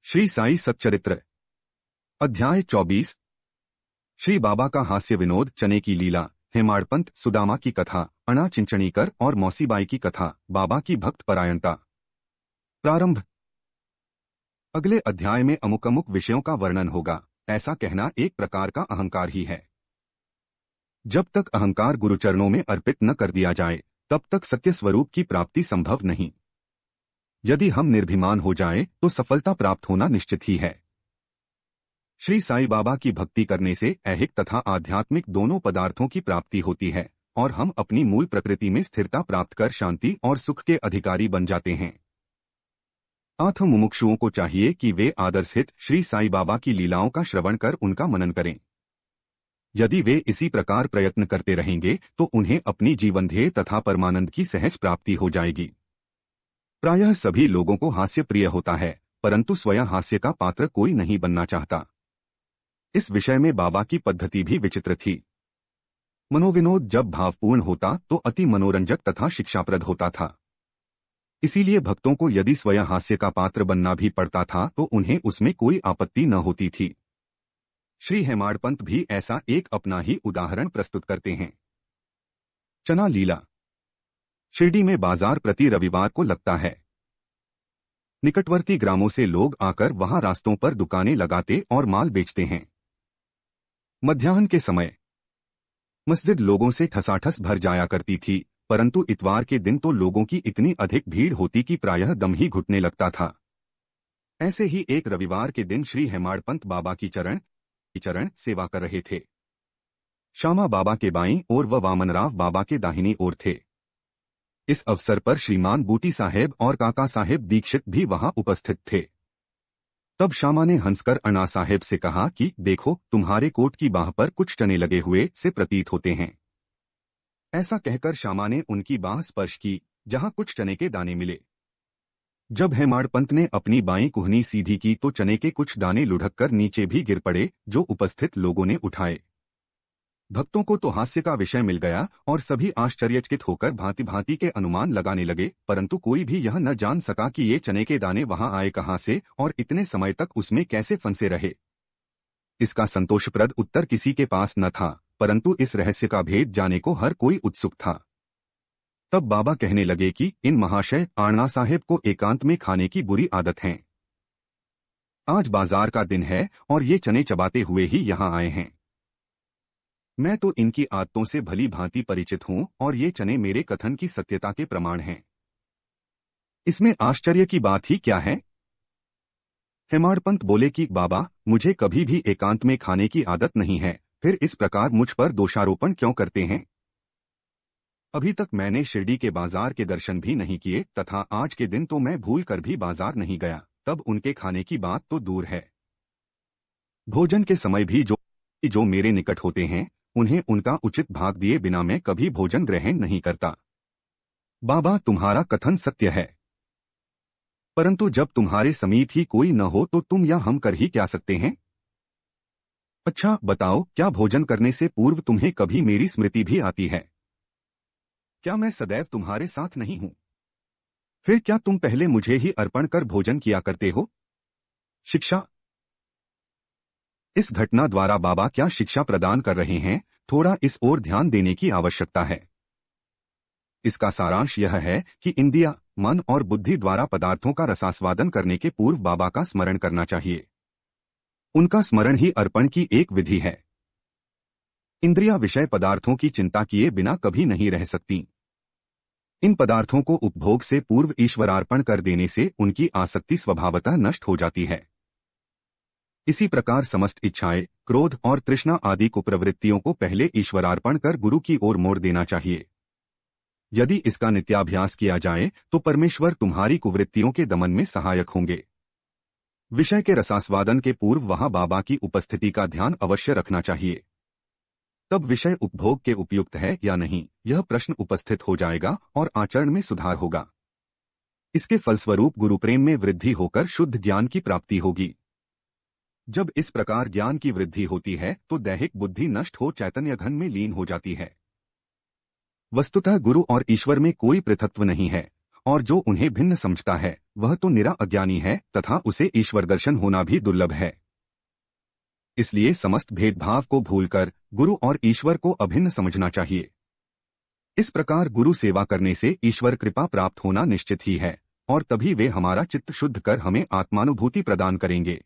श्री साई सच्चरित्र अध्याय 24। श्री बाबा का हास्य विनोद, चने की लीला, हेमाड़पंत सुदामा की कथा, अणा चिंचणीकर और मौसीबाई की कथा, बाबा की भक्त परायणता। प्रारंभ। अगले अध्याय में अमुक अमुक विषयों का वर्णन होगा। ऐसा कहना एक प्रकार का अहंकार ही है। जब तक अहंकार गुरुचरणों में अर्पित न कर दिया जाए तब तक सत्य स्वरूप की प्राप्ति संभव नहीं। यदि हम निर्भिमान हो जाएं तो सफलता प्राप्त होना निश्चित ही है। श्री साई बाबा की भक्ति करने से ऐहिक तथा आध्यात्मिक दोनों पदार्थों की प्राप्ति होती है और हम अपनी मूल प्रकृति में स्थिरता प्राप्त कर शांति और सुख के अधिकारी बन जाते हैं। आत्म मुमुक्षुओं को चाहिए कि वे आदर्शहित श्री साई बाबा की लीलाओं का श्रवण कर उनका मनन करें। यदि वे इसी प्रकार प्रयत्न करते रहेंगे तो उन्हें अपनी जीवनध्येय तथा परमानंद की सहज प्राप्ति हो जाएगी। प्रायः सभी लोगों को हास्य प्रिय होता है, परंतु स्वयं हास्य का पात्र कोई नहीं बनना चाहता। इस विषय में बाबा की पद्धति भी विचित्र थी। मनोविनोद जब भावपूर्ण होता तो अति मनोरंजक तथा शिक्षाप्रद होता था। इसीलिए भक्तों को यदि स्वयं हास्य का पात्र बनना भी पड़ता था तो उन्हें उसमें कोई आपत्ति न होती थी। श्री हेमाड़पंत भी ऐसा एक अपना ही उदाहरण प्रस्तुत करते हैं। चना लीला। शिरडी में बाजार प्रति रविवार को लगता है। निकटवर्ती ग्रामों से लोग आकर वहां रास्तों पर दुकानें लगाते और माल बेचते हैं। मध्याह्न के समय मस्जिद लोगों से ठसाठस भर जाया करती थी, परंतु इतवार के दिन तो लोगों की इतनी अधिक भीड़ होती कि प्रायः दम ही घुटने लगता था। ऐसे ही एक रविवार के दिन श्री हेमाड़पंत बाबा की चरण सेवा कर रहे थे। श्यामा बाबा के बाईं ओर व वामनराव बाबा के दाहिनी ओर थे। इस अवसर पर श्रीमान बूटी साहेब और काका साहेब दीक्षित भी वहां उपस्थित थे। तब श्यामा ने हंसकर अण्णा साहेब से कहा कि देखो, तुम्हारे कोट की बाह पर कुछ चने लगे हुए से प्रतीत होते हैं। ऐसा कहकर श्यामा ने उनकी बाह स्पर्श की, जहां कुछ चने के दाने मिले। जब हेमाड़पंत ने अपनी बाईं कुहनी सीधी की तो चने के कुछ दाने लुढ़ककर नीचे भी गिर पड़े, जो उपस्थित लोगों ने उठाए। भक्तों को तो हास्य का विषय मिल गया और सभी आश्चर्यचकित होकर भांति भांति के अनुमान लगाने लगे, परंतु कोई भी यह न जान सका कि ये चने के दाने वहां आए कहां से और इतने समय तक उसमें कैसे फंसे रहे। इसका संतोषप्रद उत्तर किसी के पास न था, परंतु इस रहस्य का भेद जाने को हर कोई उत्सुक था। तब बाबा कहने लगे कि इन महाशय अण्णा साहेब को एकांत में खाने की बुरी आदत है। आज बाजार का दिन है और ये चने चबाते हुए ही यहाँ आए हैं। मैं तो इनकी आदतों से भली भांति परिचित हूं और ये चने मेरे कथन की सत्यता के प्रमाण हैं। इसमें आश्चर्य की बात ही क्या है? हेमाड़पंत बोले कि बाबा, मुझे कभी भी एकांत में खाने की आदत नहीं है, फिर इस प्रकार मुझ पर दोषारोपण क्यों करते हैं? अभी तक मैंने शिरडी के बाजार के दर्शन भी नहीं किए तथा आज के दिन तो मैं भूल कर भी बाजार नहीं गया, तब उनके खाने की बात तो दूर है। भोजन के समय भी जो मेरे निकट होते हैं उन्हें उनका उचित भाग दिए बिना मैं कभी भोजन ग्रहण नहीं करता। बाबा, तुम्हारा कथन सत्य है, परंतु जब तुम्हारे समीप ही कोई न हो तो तुम या हम कर ही क्या सकते हैं? अच्छा बताओ, क्या भोजन करने से पूर्व तुम्हें कभी मेरी स्मृति भी आती है? क्या मैं सदैव तुम्हारे साथ नहीं हूं? फिर क्या तुम पहले मुझे ही अर्पण कर भोजन किया करते हो? शिक्षा। इस घटना द्वारा बाबा क्या शिक्षा प्रदान कर रहे हैं, थोड़ा इस ओर ध्यान देने की आवश्यकता है। इसका सारांश यह है कि इंद्रिय, मन और बुद्धि द्वारा पदार्थों का रसास्वादन करने के पूर्व बाबा का स्मरण करना चाहिए। उनका स्मरण ही अर्पण की एक विधि है। इंद्रिया विषय पदार्थों की चिंता किए बिना कभी नहीं रह सकती। इन पदार्थों को उपभोग से पूर्व ईश्वरार्पण कर देने से उनकी आसक्ति स्वभावतः नष्ट हो जाती है। इसी प्रकार समस्त इच्छाएं, क्रोध और तृष्णा आदि कुप्रवृत्तियों को पहले ईश्वरार्पण कर गुरु की ओर मोड़ देना चाहिए। यदि इसका नित्याभ्यास किया जाए तो परमेश्वर तुम्हारी कुवृत्तियों के दमन में सहायक होंगे। विषय के रसास्वादन के पूर्व वहां बाबा की उपस्थिति का ध्यान अवश्य रखना चाहिए। तब विषय उपभोग के उपयुक्त है या नहीं, यह प्रश्न उपस्थित हो जाएगा और आचरण में सुधार होगा। इसके फलस्वरूप गुरुप्रेम में वृद्धि होकर शुद्ध ज्ञान की प्राप्ति होगी। जब इस प्रकार ज्ञान की वृद्धि होती है तो दैहिक बुद्धि नष्ट हो चैतन्य घन में लीन हो जाती है। वस्तुतः गुरु और ईश्वर में कोई पृथक्त्व नहीं है और जो उन्हें भिन्न समझता है वह तो निरा अज्ञानी है तथा उसे ईश्वर दर्शन होना भी दुर्लभ है। इसलिए समस्त भेदभाव को भूलकर गुरु और ईश्वर को अभिन्न समझना चाहिए। इस प्रकार गुरु सेवा करने से ईश्वर कृपा प्राप्त होना निश्चित ही है और तभी वे हमारा चित्त शुद्ध कर हमें आत्मानुभूति प्रदान करेंगे।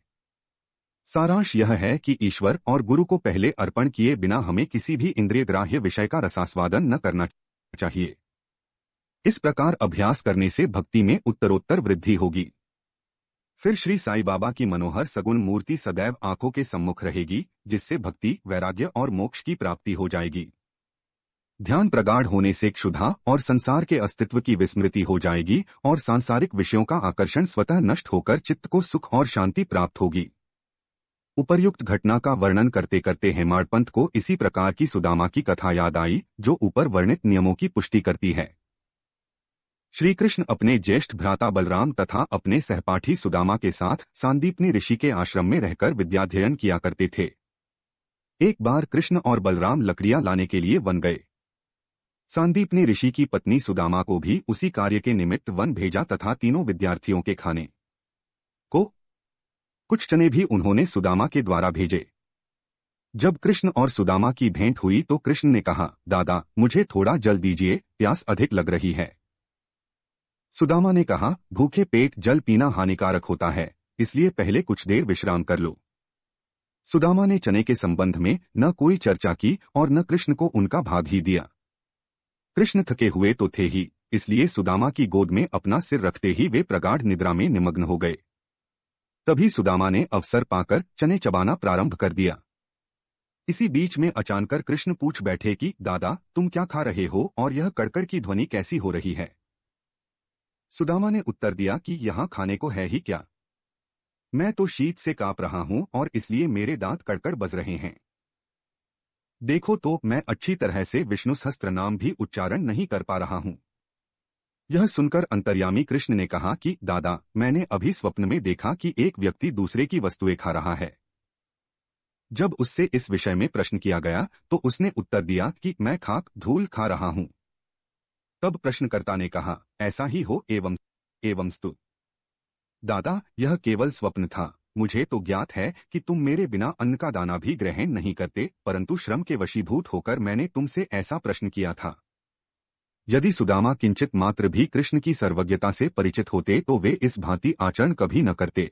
सारांश यह है कि ईश्वर और गुरु को पहले अर्पण किए बिना हमें किसी भी इंद्रिय ग्राह्य विषय का रसास्वादन न करना चाहिए। इस प्रकार अभ्यास करने से भक्ति में उत्तरोत्तर वृद्धि होगी। फिर श्री साईं बाबा की मनोहर सगुण मूर्ति सदैव आंखों के सम्मुख रहेगी, जिससे भक्ति, वैराग्य और मोक्ष की प्राप्ति हो जाएगी। ध्यान प्रगाढ़ होने से क्षुधा और संसार के अस्तित्व की विस्मृति हो जाएगी और सांसारिक विषयों का आकर्षण स्वतः नष्ट होकर चित्त को सुख और शांति प्राप्त होगी। उपर्युक्त घटना का वर्णन करते करते हेमाडपंत को इसी प्रकार की सुदामा की कथा याद आई, जो ऊपर वर्णित नियमों की पुष्टि करती है। श्री कृष्ण अपने ज्येष्ठ भ्राता बलराम तथा अपने सहपाठी सुदामा के साथ सांदीपनी ऋषि के आश्रम में रहकर विद्याध्ययन किया करते थे। एक बार कृष्ण और बलराम लकड़ियां लाने के लिए वन गए। सांदीपनी ऋषि की पत्नी सुदामा को भी उसी कार्य के निमित्त वन भेजा तथा तीनों विद्यार्थियों के खाने को कुछ चने भी उन्होंने सुदामा के द्वारा भेजे। जब कृष्ण और सुदामा की भेंट हुई तो कृष्ण ने कहा, दादा मुझे थोड़ा जल दीजिए, प्यास अधिक लग रही है। सुदामा ने कहा, भूखे पेट जल पीना हानिकारक होता है, इसलिए पहले कुछ देर विश्राम कर लो। सुदामा ने चने के संबंध में न कोई चर्चा की और न कृष्ण को उनका भाग ही दिया। कृष्ण थके हुए तो थे ही, इसलिए सुदामा की गोद में अपना सिर रखते ही वे प्रगाढ़ निद्रा में निमग्न हो गए। तभी सुदामा ने अवसर पाकर चने चबाना प्रारंभ कर दिया। इसी बीच में अचानक कृष्ण पूछ बैठे कि दादा तुम क्या खा रहे हो और यह कड़कड़ की ध्वनि कैसी हो रही है। सुदामा ने उत्तर दिया कि यहाँ खाने को है ही क्या, मैं तो शीत से कांप रहा हूं और इसलिए मेरे दांत कड़कड़ बज रहे हैं। देखो तो मैं अच्छी तरह से विष्णु सहस्त्र नाम भी उच्चारण नहीं कर पा रहा हूं। यह सुनकर अंतर्यामी कृष्ण ने कहा कि दादा मैंने अभी स्वप्न में देखा कि एक व्यक्ति दूसरे की वस्तुएं खा रहा है। जब उससे इस विषय में प्रश्न किया गया तो उसने उत्तर दिया कि मैं खाक धूल खा रहा हूं। तब प्रश्नकर्ता ने कहा, ऐसा ही हो एवंस्तु। दादा यह केवल स्वप्न था, मुझे तो ज्ञात है कि तुम मेरे बिना अन्न का दाना भी ग्रहण नहीं करते, परंतु श्रम के वशीभूत होकर मैंने तुमसे ऐसा प्रश्न किया था। यदि सुदामा किंचित मात्र भी कृष्ण की सर्वज्ञता से परिचित होते तो वे इस भांति आचरण कभी न करते।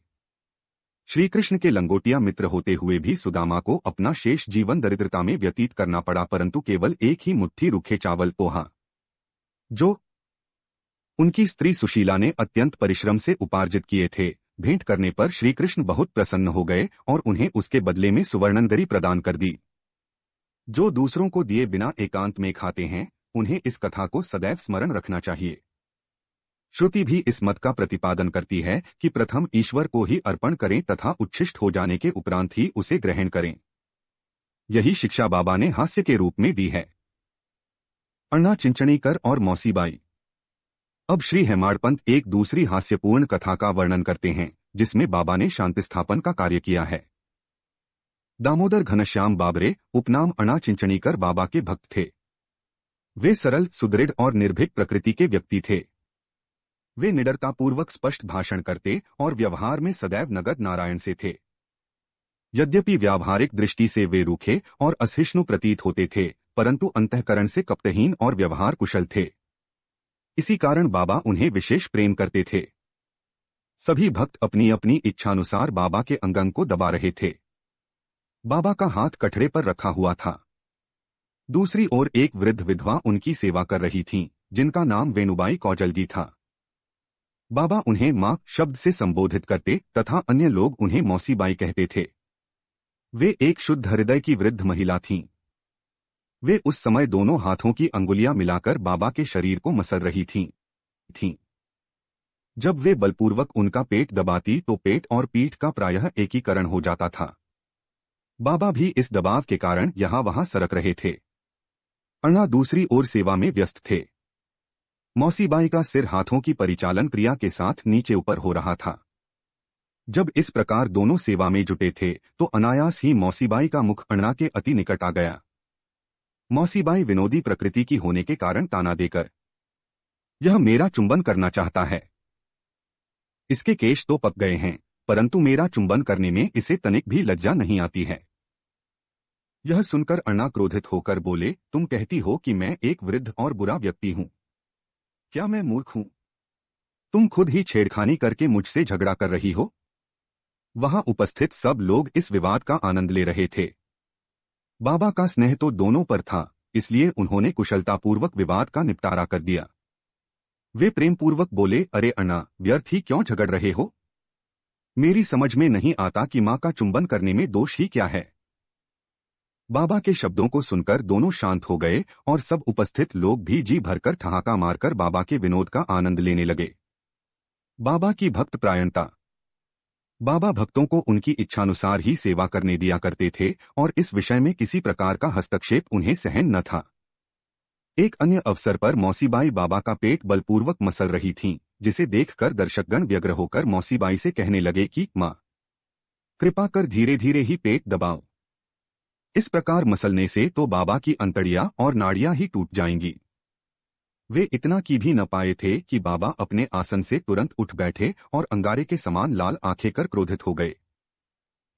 श्री कृष्ण के लंगोटिया मित्र होते हुए भी सुदामा को अपना शेष जीवन दरिद्रता में व्यतीत करना पड़ा, परंतु केवल एक ही मुट्ठी रूखे चावल पोहा जो उनकी स्त्री सुशीला ने अत्यंत परिश्रम से उपार्जित किए थे, भेंट करने पर श्री कृष्ण बहुत प्रसन्न हो गए और उन्हें उसके बदले में सुवर्णनगरी प्रदान कर दी। जो दूसरों को दिए बिना एकांत में खाते हैं, उन्हें इस कथा को सदैव स्मरण रखना चाहिए। श्रुति भी इस मत का प्रतिपादन करती है कि प्रथम ईश्वर को ही अर्पण करें तथा उच्छिष्ट हो जाने के उपरांत ही उसे ग्रहण करें। यही शिक्षा बाबा ने हास्य के रूप में दी है। अन्ना चिंचणीकर और मौसीबाई। अब श्री हेमाडपंत एक दूसरी हास्यपूर्ण कथा का वर्णन करते हैं, जिसमें बाबा ने शांति स्थापन का कार्य किया है। दामोदर घनश्याम बाबरे उपनाम अन्ना चिंचणीकर बाबा के भक्त थे। वे सरल, सुदृढ़ और निर्भीक प्रकृति के व्यक्ति थे। वे निडरतापूर्वक स्पष्ट भाषण करते और व्यवहार में सदैव नगद नारायण से थे। यद्यपि व्यावहारिक दृष्टि से वे रूखे और असहिष्णु प्रतीत होते थे, परंतु अंतःकरण से कपटहीन और व्यवहार कुशल थे। इसी कारण बाबा उन्हें विशेष प्रेम करते थे। सभी भक्त अपनी अपनी इच्छानुसार बाबा के अंग को दबा रहे थे। बाबा का हाथ कठड़े पर रखा हुआ था। दूसरी ओर एक वृद्ध विधवा उनकी सेवा कर रही थीं, जिनका नाम वेणुबाई कौजलगी था। बाबा उन्हें मां शब्द से संबोधित करते तथा अन्य लोग उन्हें मौसीबाई कहते थे। वे एक शुद्ध हृदय की वृद्ध महिला थीं। वे उस समय दोनों हाथों की अंगुलियां मिलाकर बाबा के शरीर को मसल रही थीं। जब वे बलपूर्वक उनका पेट दबाती तो पेट और पीठ का प्रायः एकीकरण हो जाता था। बाबा भी इस दबाव के कारण यहां वहां सरक रहे थे। अन्ना दूसरी ओर सेवा में व्यस्त थे। मौसीबाई का सिर हाथों की परिचालन क्रिया के साथ नीचे ऊपर हो रहा था। जब इस प्रकार दोनों सेवा में जुटे थे तो अनायास ही मौसीबाई का मुख अन्ना के अति निकट आ गया। मौसीबाई विनोदी प्रकृति की होने के कारण ताना देकर यह मेरा चुंबन करना चाहता है। इसके केश तो पक गए हैं, परंतु मेरा चुंबन करने में इसे तनिक भी लज्जा नहीं आती है। यह सुनकर अर्णा क्रोधित होकर बोले, तुम कहती हो कि मैं एक वृद्ध और बुरा व्यक्ति हूं। क्या मैं मूर्ख हूं? तुम खुद ही छेड़खानी करके मुझसे झगड़ा कर रही हो। वहां उपस्थित सब लोग इस विवाद का आनंद ले रहे थे। बाबा का स्नेह तो दोनों पर था, इसलिए उन्होंने कुशलतापूर्वक विवाद का निपटारा कर दिया। वे प्रेमपूर्वक बोले, अरे अन्ना, व्यर्थ ही क्यों झगड़ रहे हो? मेरी समझ में नहीं आता कि मां का चुंबन करने में दोष ही क्या है। बाबा के शब्दों को सुनकर दोनों शांत हो गए और सब उपस्थित लोग भी जी भरकर ठहाका मारकर बाबा के विनोद का आनंद लेने लगे। बाबा की भक्त प्रायणता। बाबा भक्तों को उनकी इच्छानुसार ही सेवा करने दिया करते थे और इस विषय में किसी प्रकार का हस्तक्षेप उन्हें सहन न था। एक अन्य अवसर पर मौसीबाई बाबा का पेट बलपूर्वक मसल रही थीं, जिसे देखकर दर्शकगण व्यग्र होकर मौसीबाई से कहने लगे कि मां, कृपा कर धीरे धीरे ही पेट दबाओ। इस प्रकार मसलने से तो बाबा की अंतड़ियां और नाड़ियां ही टूट जाएंगी। वे इतना की भी न पाए थे कि बाबा अपने आसन से तुरंत उठ बैठे और अंगारे के समान लाल आंखें कर क्रोधित हो गए।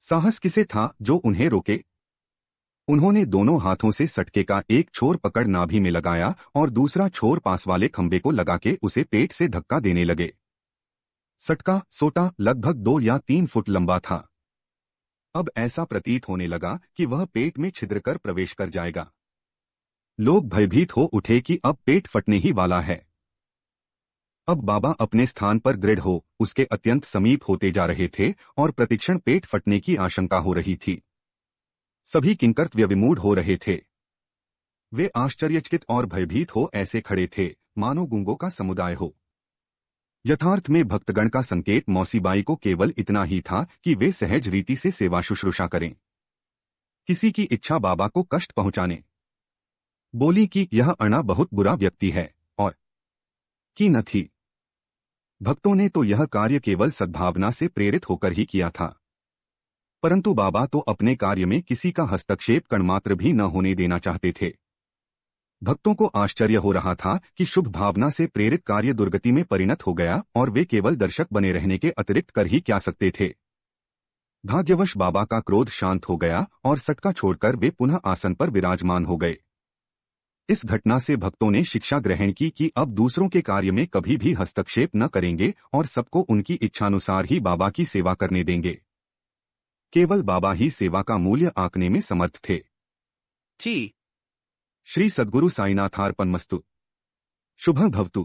साहस किसे था जो उन्हें रोके? उन्होंने दोनों हाथों से सटके का एक छोर पकड़ नाभि में लगाया और दूसरा छोर पास वाले खंबे को लगा के उसे पेट से धक्का देने लगे। सटका सोटा लगभग 2 या 3 फुट लंबा था। अब ऐसा प्रतीत होने लगा कि वह पेट में छिद्र कर प्रवेश कर जाएगा। लोग भयभीत हो उठे कि अब पेट फटने ही वाला है। अब बाबा अपने स्थान पर दृढ़ हो उसके अत्यंत समीप होते जा रहे थे और प्रतिक्षण पेट फटने की आशंका हो रही थी। सभी किंकर्तव्य विमूढ़ हो रहे थे। वे आश्चर्यचकित और भयभीत हो ऐसे खड़े थे मानो गूंगों का समुदाय हो। यथार्थ में भक्तगण का संकेत मौसीबाई को केवल इतना ही था कि वे सहज रीति से सेवा शुश्रूषा करें, किसी की इच्छा बाबा को कष्ट पहुंचाने। बोली कि यह अर्णा बहुत बुरा व्यक्ति है, और की न थी। भक्तों ने तो यह कार्य केवल सद्भावना से प्रेरित होकर ही किया था, परंतु बाबा तो अपने कार्य में किसी का हस्तक्षेप कणमात्र भी न होने देना चाहते थे। भक्तों को आश्चर्य हो रहा था कि शुभ भावना से प्रेरित कार्य दुर्गति में परिणत हो गया और वे केवल दर्शक बने रहने के अतिरिक्त कर ही क्या सकते थे। भाग्यवश बाबा का क्रोध शांत हो गया और सटका छोड़कर वे पुनः आसन पर विराजमान हो गए। इस घटना से भक्तों ने शिक्षा ग्रहण की कि अब दूसरों के कार्य में कभी भी हस्तक्षेप न करेंगे और सबको उनकी इच्छानुसार ही बाबा की सेवा करने देंगे। केवल बाबा ही सेवा का मूल्य आंकने में समर्थ थे। जी। श्री सद्गुरु साईनाथार्पणमस्तु। शुभं भवतु।